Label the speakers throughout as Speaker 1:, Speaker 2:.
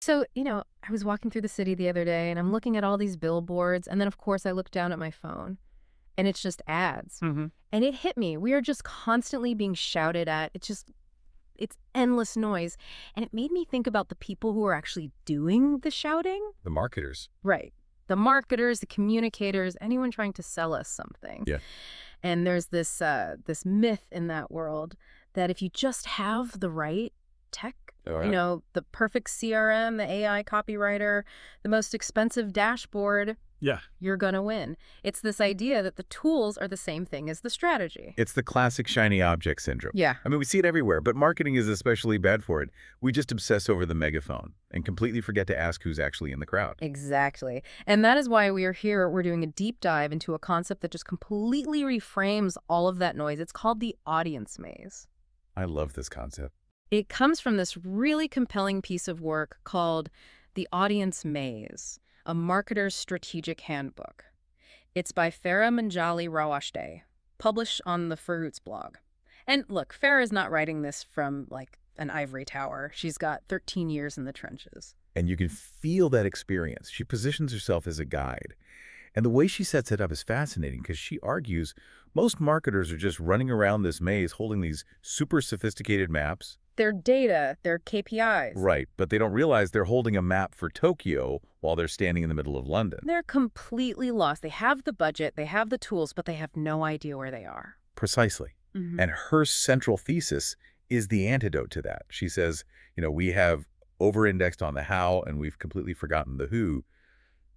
Speaker 1: So, I was walking through the city the other day and I'm looking at all these billboards. And then, of course, I look down at my phone and it's just ads.
Speaker 2: Hmm.
Speaker 1: And it hit me. We are just constantly being shouted at. It's endless noise. And it made me think about the people who are actually doing the shouting.
Speaker 2: The marketers.
Speaker 1: Right. The marketers, the communicators, anyone trying to sell us something.
Speaker 2: Yeah.
Speaker 1: And there's this myth in that world that if you just have the right tech,
Speaker 2: All right.
Speaker 1: the perfect CRM, the AI copywriter, the most expensive dashboard,
Speaker 2: Yeah.
Speaker 1: you're going to win. It's this idea that the tools are the same thing as the strategy.
Speaker 2: It's the classic shiny object syndrome.
Speaker 1: Yeah.
Speaker 2: I mean, we see it everywhere, but marketing is especially bad for it. We just obsess over the megaphone and completely forget to ask who's actually in the crowd.
Speaker 1: Exactly. And that is why we are here. We're doing a deep dive into a concept that just completely reframes all of that noise. It's called the audience maze.
Speaker 2: I love this concept.
Speaker 1: It comes from this really compelling piece of work called The Audience Maze, a marketer's strategic handbook. It's by Farah Manjali Rawashde, published on the Faroohz blog. And look, Farah is not writing this from like an ivory tower. She's got 13 years in the trenches.
Speaker 2: And you can feel that experience. She positions herself as a guide. And the way she sets it up is fascinating because she argues most marketers are just running around this maze holding these super sophisticated maps.
Speaker 1: Their data, their KPIs.
Speaker 2: Right, but they don't realize they're holding a map for Tokyo while they're standing in the middle of London.
Speaker 1: They're completely lost. They have the budget, they have the tools, but they have no idea where they are.
Speaker 2: Precisely.
Speaker 1: Mhm.
Speaker 2: And her central thesis is the antidote to that. She says, we have over-indexed on the how and we've completely forgotten the who.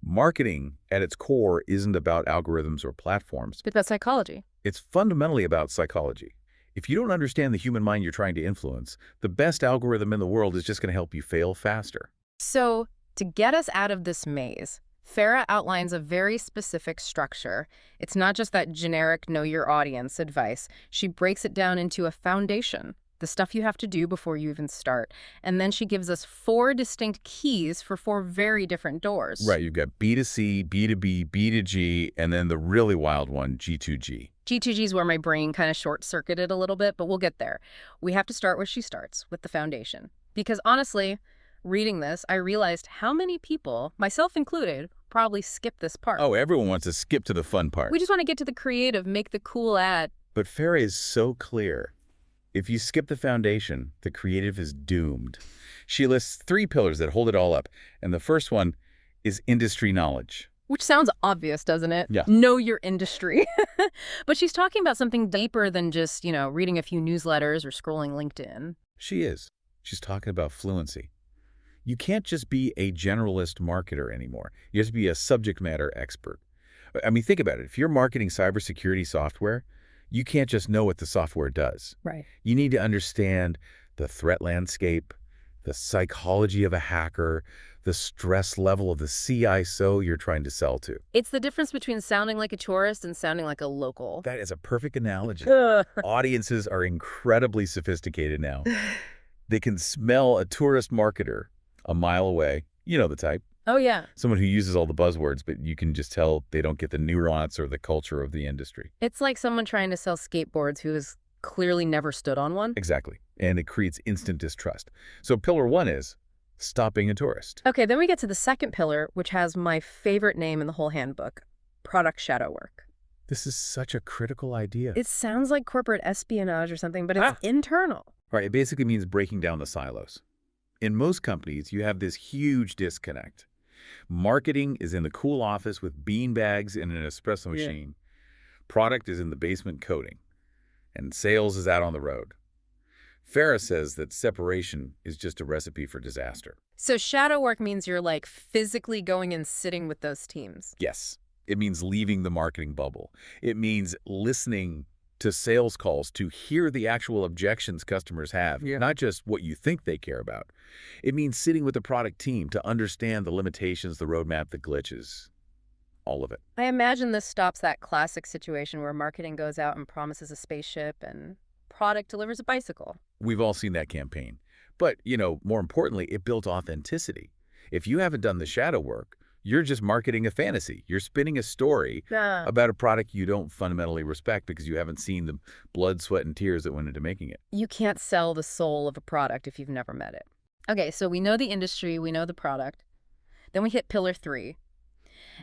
Speaker 2: Marketing, at its core, isn't about algorithms or platforms.
Speaker 1: But that's psychology.
Speaker 2: It's fundamentally about psychology. If you don't understand the human mind you're trying to influence, the best algorithm in the world is just going to help you fail faster.
Speaker 1: So, to get us out of this maze, Farah outlines a very specific structure. It's not just that generic know your audience advice. She breaks it down into a foundation, the stuff you have to do before you even start. And then she gives us 4 distinct keys for 4 very different doors.
Speaker 2: Right, you've got B2C, B2B, B2G, and then the really wild one, G2G.
Speaker 1: G2G is where my brain kind of short-circuited a little bit, but we'll get there. We have to start where she starts, with the foundation. Because honestly, reading this, I realized how many people, myself included, probably skip this part.
Speaker 2: Oh, everyone wants to skip to the fun part.
Speaker 1: We just want to get to the creative, make the cool ad.
Speaker 2: But Farah is so clear. If you skip the foundation, the creative is doomed. She lists 3 pillars that hold it all up, and the first one is industry knowledge.
Speaker 1: Which sounds obvious, doesn't it?
Speaker 2: Yeah.
Speaker 1: Know your industry. But she's talking about something deeper than just, reading a few newsletters or scrolling LinkedIn.
Speaker 2: She is. She's talking about fluency. You can't just be a generalist marketer anymore. You have to be a subject matter expert. I mean, think about it. If you're marketing cybersecurity software, you can't just know what the software does.
Speaker 1: Right.
Speaker 2: You need to understand the threat landscape, the psychology of a hacker, the stress level of the CISO you're trying to sell to.
Speaker 1: It's the difference between sounding like a tourist and sounding like a local.
Speaker 2: That is a perfect analogy. Audiences are incredibly sophisticated now. They can smell a tourist marketer a mile away. You know the type.
Speaker 1: Oh, yeah.
Speaker 2: Someone who uses all the buzzwords, but you can just tell they don't get the nuance or the culture of the industry.
Speaker 1: It's like someone trying to sell skateboards who has clearly never stood on one.
Speaker 2: Exactly. And it creates instant distrust. So pillar 1 is stop being a tourist.
Speaker 1: Okay, then we get to the second pillar, which has my favorite name in the whole handbook, product shadow work.
Speaker 2: This is such a critical idea.
Speaker 1: It sounds like corporate espionage or something, but it's internal.
Speaker 2: Right, it basically means breaking down the silos. In most companies, you have this huge disconnect. Marketing is in the cool office with beanbags and an espresso machine. Product is in the basement coding. And sales is out on the road. Farah says that separation is just a recipe for disaster.
Speaker 1: So shadow work means you're like physically going and sitting with those teams.
Speaker 2: Yes, it means leaving the marketing bubble. It means listening to sales calls to hear the actual objections customers have, not just what you think they care about. It means sitting with the product team to understand the limitations, the roadmap, the glitches, all of it.
Speaker 1: I imagine this stops that classic situation where marketing goes out and promises a spaceship and product delivers a bicycle.
Speaker 2: We've all seen that campaign. But, more importantly, it built authenticity. If you haven't done the shadow work, you're just marketing a fantasy. You're spinning a story about a product you don't fundamentally respect because you haven't seen the blood, sweat, and tears that went into making it.
Speaker 1: You can't sell the soul of a product if you've never met it. Okay, so we know the industry, we know the product. Then we hit pillar 3.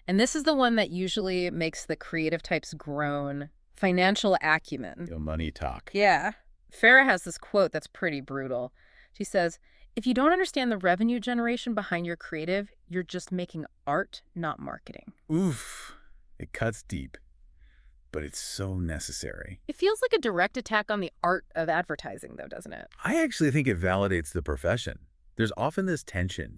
Speaker 1: And this is the one that usually makes the creative types groan. Financial acumen.
Speaker 2: Money talk.
Speaker 1: Yeah. Farah has this quote that's pretty brutal. She says, if you don't understand the revenue generation behind your creative, you're just making art, not marketing.
Speaker 2: Oof. It cuts deep, but it's so necessary.
Speaker 1: It feels like a direct attack on the art of advertising, though, doesn't it?
Speaker 2: I actually think it validates the profession. There's often this tension,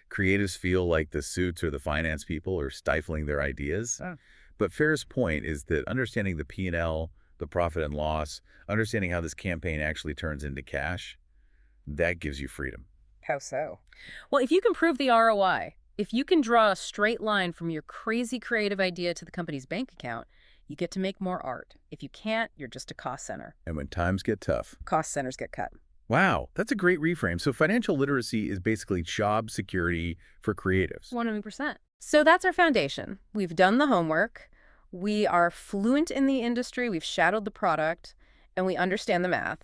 Speaker 2: Creatives feel like the suits or the finance people are stifling their ideas.
Speaker 1: Oh.
Speaker 2: But Farah's point is that understanding the P&L, the profit and loss, understanding how this campaign actually turns into cash, that gives you freedom.
Speaker 1: How so? Well, if you can prove the ROI, if you can draw a straight line from your crazy creative idea to the company's bank account, you get to make more art. If you can't, you're just a cost center.
Speaker 2: And when times get tough,
Speaker 1: Cost centers get cut.
Speaker 2: wow, that's a great reframe. So financial literacy is basically job security for creatives.
Speaker 1: 100%. So that's our foundation. We've done the homework. We are fluent in the industry. We've shadowed the product, and we understand the math.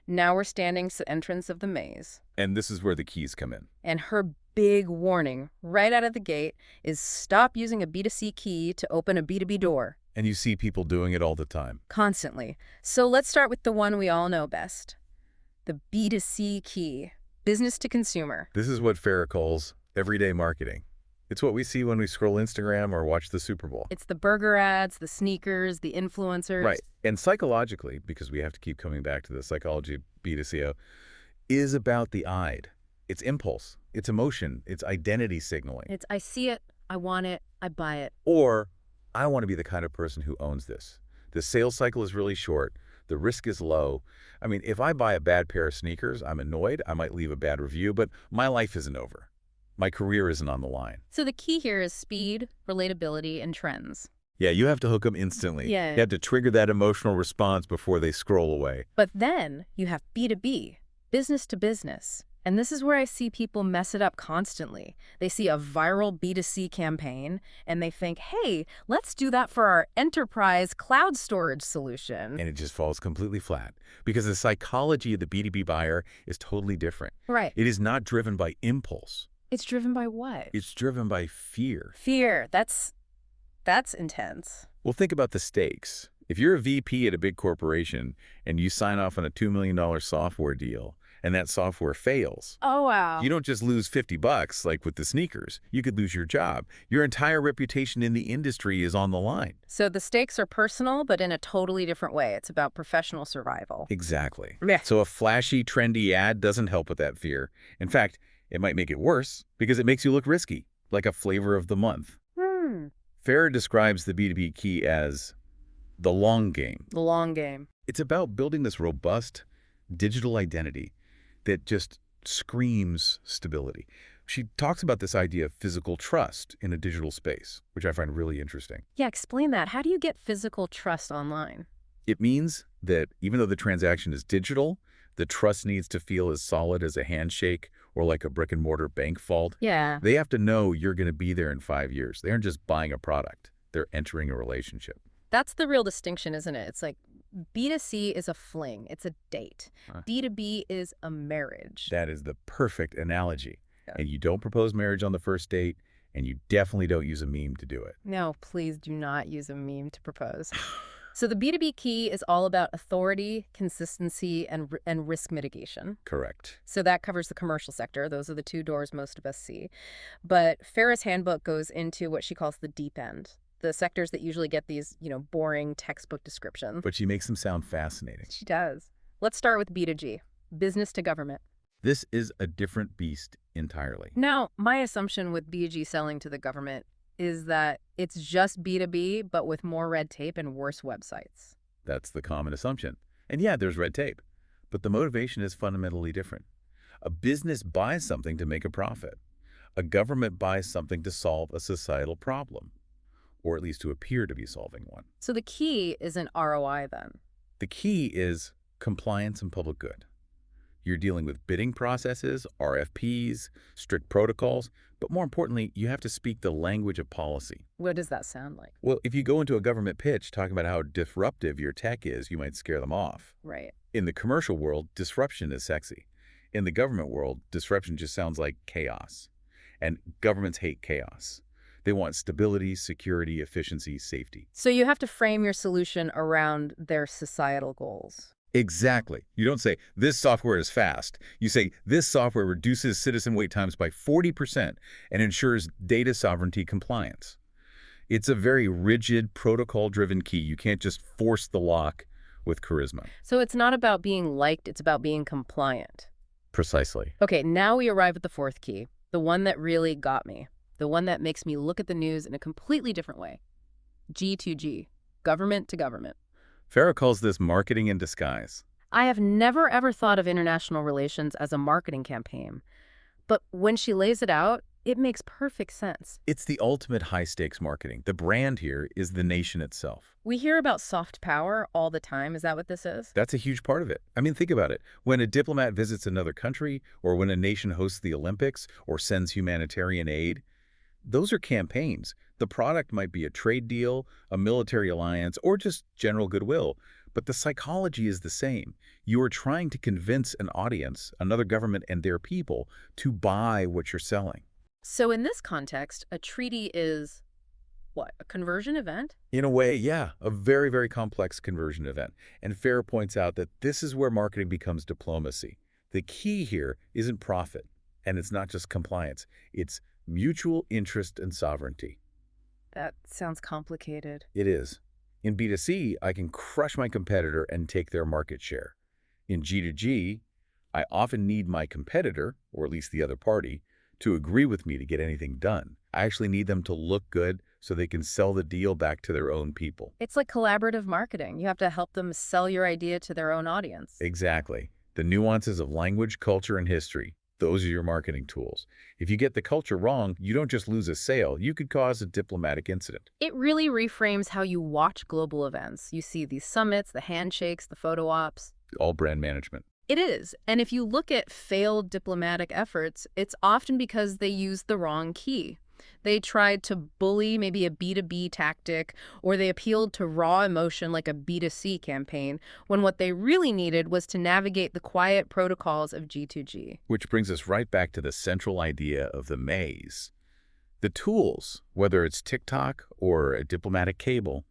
Speaker 1: Now we're standing at the entrance of the maze.
Speaker 2: And this is where the keys come in.
Speaker 1: And her big warning right out of the gate is stop using a B2C key to open a B2B door.
Speaker 2: And you see people doing it all the time.
Speaker 1: Constantly. So let's start with the one we all know best. The B2C key, business to consumer.
Speaker 2: This is what Farah calls everyday marketing. It's what we see when we scroll Instagram or watch the Super Bowl.
Speaker 1: It's the burger ads, the sneakers, the influencers.
Speaker 2: Right. And psychologically, because we have to keep coming back to the psychology of B2CO, is about the id. It's impulse, it's emotion, it's identity signaling.
Speaker 1: It's I see it, I want it, I buy it.
Speaker 2: Or I want to be the kind of person who owns this. The sales cycle is really short. The risk is low. I mean, if I buy a bad pair of sneakers, I'm annoyed. I might leave a bad review, but my life isn't over. My career isn't on the line.
Speaker 1: So the key here is speed, relatability, and trends.
Speaker 2: Yeah, you have to hook them instantly.
Speaker 1: Yeah.
Speaker 2: You have to trigger that emotional response before they scroll away.
Speaker 1: But then you have B2B, business to business. And this is where I see people mess it up constantly. They see a viral B2C campaign and they think, hey, let's do that for our enterprise cloud storage solution.
Speaker 2: And it just falls completely flat because the psychology of the B2B buyer is totally different.
Speaker 1: Right.
Speaker 2: It is not driven by impulse.
Speaker 1: It's driven by what?
Speaker 2: It's driven by fear.
Speaker 1: Fear. That's intense.
Speaker 2: Well, think about the stakes. If you're a VP at a big corporation and you sign off on a $2 million software deal and that software fails,
Speaker 1: Oh, wow.
Speaker 2: you don't just lose $50 like with the sneakers. You could lose your job. Your entire reputation in the industry is on the line.
Speaker 1: So the stakes are personal, but in a totally different way. It's about professional survival.
Speaker 2: Exactly.
Speaker 1: Yeah.
Speaker 2: So a flashy, trendy ad doesn't help with that fear. In fact, it might make it worse because it makes you look risky, like a flavor of the month. Farah describes the B2B key as the long game.
Speaker 1: The long game.
Speaker 2: It's about building this robust digital identity that just screams stability. She talks about this idea of physical trust in a digital space, which I find really interesting.
Speaker 1: Yeah, explain that. How do you get physical trust online?
Speaker 2: It means that even though the transaction is digital, the trust needs to feel as solid as a handshake or like a brick-and-mortar bank vault.
Speaker 1: Yeah.
Speaker 2: They have to know you're going to be there in 5 years. They aren't just buying a product. They're entering a relationship.
Speaker 1: That's the real distinction, isn't it? It's like B2C is a fling. It's a date. B2B is a marriage.
Speaker 2: That is the perfect analogy.
Speaker 1: Yeah.
Speaker 2: And you don't propose marriage on the first date, and you definitely don't use a meme to do it.
Speaker 1: No, please do not use a meme to propose. So the B2B key is all about authority, consistency, and risk mitigation.
Speaker 2: Correct.
Speaker 1: So that covers the commercial sector. Those are the two doors most of us see. But Farah's handbook goes into what she calls the deep end, the sectors that usually get these, boring textbook descriptions.
Speaker 2: But she makes them sound fascinating.
Speaker 1: She does. Let's start with B2G, business to government.
Speaker 2: This is a different beast entirely.
Speaker 1: Now, my assumption with B2G selling to the government is that it's just B2B, but with more red tape and worse websites.
Speaker 2: That's the common assumption. And yeah, there's red tape. But the motivation is fundamentally different. A business buys something to make a profit. A government buys something to solve a societal problem, or at least to appear to be solving one.
Speaker 1: So the key isn't ROI then.
Speaker 2: The key is compliance and public good. You're dealing with bidding processes, RFPs, strict protocols, but more importantly, you have to speak the language of policy.
Speaker 1: What does that sound like?
Speaker 2: Well, if you go into a government pitch talking about how disruptive your tech is, you might scare them off.
Speaker 1: Right.
Speaker 2: In the commercial world, disruption is sexy. In the government world, disruption just sounds like chaos. And governments hate chaos. They want stability, security, efficiency, safety.
Speaker 1: So you have to frame your solution around their societal goals.
Speaker 2: Exactly. You don't say, this software is fast. You say, this software reduces citizen wait times by 40% and ensures data sovereignty compliance. It's a very rigid, protocol-driven key. You can't just force the lock with charisma.
Speaker 1: So it's not about being liked, it's about being compliant.
Speaker 2: Precisely.
Speaker 1: Okay, now we arrive at the fourth key, the one that really got me, the one that makes me look at the news in a completely different way. G2G, government to government.
Speaker 2: Faroohz calls this marketing in disguise.
Speaker 1: I have never ever thought of international relations as a marketing campaign, but when she lays it out, it makes perfect sense.
Speaker 2: It's the ultimate high-stakes marketing. The brand here is the nation itself.
Speaker 1: We hear about soft power all the time. Is that what this is?
Speaker 2: That's a huge part of it. I mean, think about it. When a diplomat visits another country, or when a nation hosts the Olympics, or sends humanitarian aid, those are campaigns. The product might be a trade deal, a military alliance, or just general goodwill. But the psychology is the same. You are trying to convince an audience, another government and their people, to buy what you're selling.
Speaker 1: So in this context, a treaty is, what, a conversion event?
Speaker 2: In a way, yeah, a very, very complex conversion event. And Faroohz points out that this is where marketing becomes diplomacy. The key here isn't profit, and it's not just compliance. It's mutual interest and sovereignty.
Speaker 1: That sounds complicated.
Speaker 2: It is. In B2C, I can crush my competitor and take their market share. In G2G, I often need my competitor, or at least the other party, to agree with me to get anything done. I actually need them to look good so they can sell the deal back to their own people.
Speaker 1: It's like collaborative marketing. You have to help them sell your idea to their own audience.
Speaker 2: Exactly. The nuances of language, culture, and history. Those are your marketing tools. If you get the culture wrong, you don't just lose a sale, you could cause a diplomatic incident.
Speaker 1: It really reframes how you watch global events. You see these summits, the handshakes, the photo ops.
Speaker 2: All brand management.
Speaker 1: It is. And if you look at failed diplomatic efforts, it's often because they used the wrong key. They tried to bully maybe a B2B tactic, or they appealed to raw emotion like a B2C campaign, when what they really needed was to navigate the quiet protocols of G2G.
Speaker 2: Which brings us right back to the central idea of the maze. The tools, whether it's TikTok or a diplomatic cable,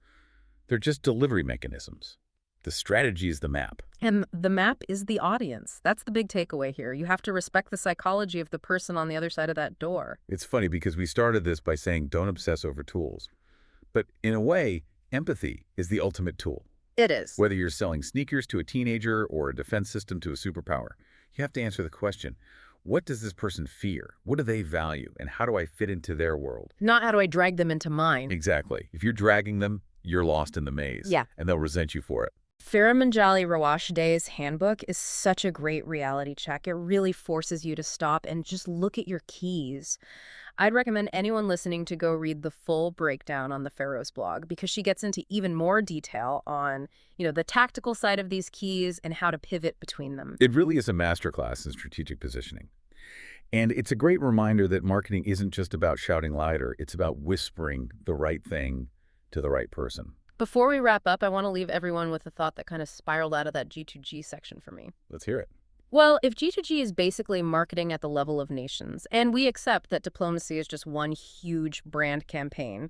Speaker 2: they're just delivery mechanisms. The strategy is the map.
Speaker 1: And the map is the audience. That's the big takeaway here. You have to respect the psychology of the person on the other side of that door.
Speaker 2: It's funny because we started this by saying don't obsess over tools. But in a way, empathy is the ultimate tool.
Speaker 1: It is.
Speaker 2: Whether you're selling sneakers to a teenager or a defense system to a superpower, you have to answer the question, what does this person fear? What do they value? And how do I fit into their world?
Speaker 1: Not how do I drag them into mine.
Speaker 2: Exactly. If you're dragging them, you're lost in the maze.
Speaker 1: Yeah.
Speaker 2: And they'll resent you for it.
Speaker 1: Faroohz Rawashdeh's Handbook is such a great reality check. It really forces you to stop and just look at your keys. I'd recommend anyone listening to go read the full breakdown on the Faroohz blog because she gets into even more detail on, the tactical side of these keys and how to pivot between them.
Speaker 2: It really is a masterclass in strategic positioning. And it's a great reminder that marketing isn't just about shouting louder, it's about whispering the right thing to the right person.
Speaker 1: Before we wrap up, I want to leave everyone with a thought that kind of spiraled out of that G2G section for me.
Speaker 2: Let's hear it.
Speaker 1: Well, if G2G is basically marketing at the level of nations, and we accept that diplomacy is just one huge brand campaign,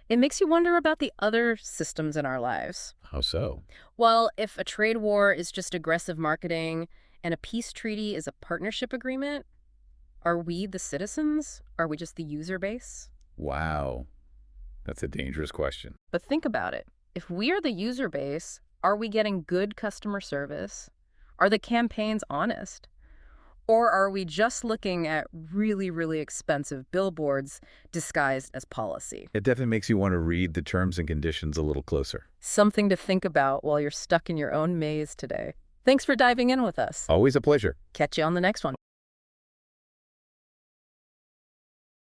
Speaker 1: it makes you wonder about the other systems in our lives.
Speaker 2: How so?
Speaker 1: Well, if a trade war is just aggressive marketing and a peace treaty is a partnership agreement, are we the citizens? Are we just the user base?
Speaker 2: Wow. That's a dangerous question.
Speaker 1: But think about it. If we are the user base, are we getting good customer service? Are the campaigns honest? Or are we just looking at really, really expensive billboards disguised as policy?
Speaker 2: It definitely makes you want to read the terms and conditions a little closer.
Speaker 1: Something to think about while you're stuck in your own maze today. Thanks for diving in with us.
Speaker 2: Always a pleasure.
Speaker 1: Catch you on the next one.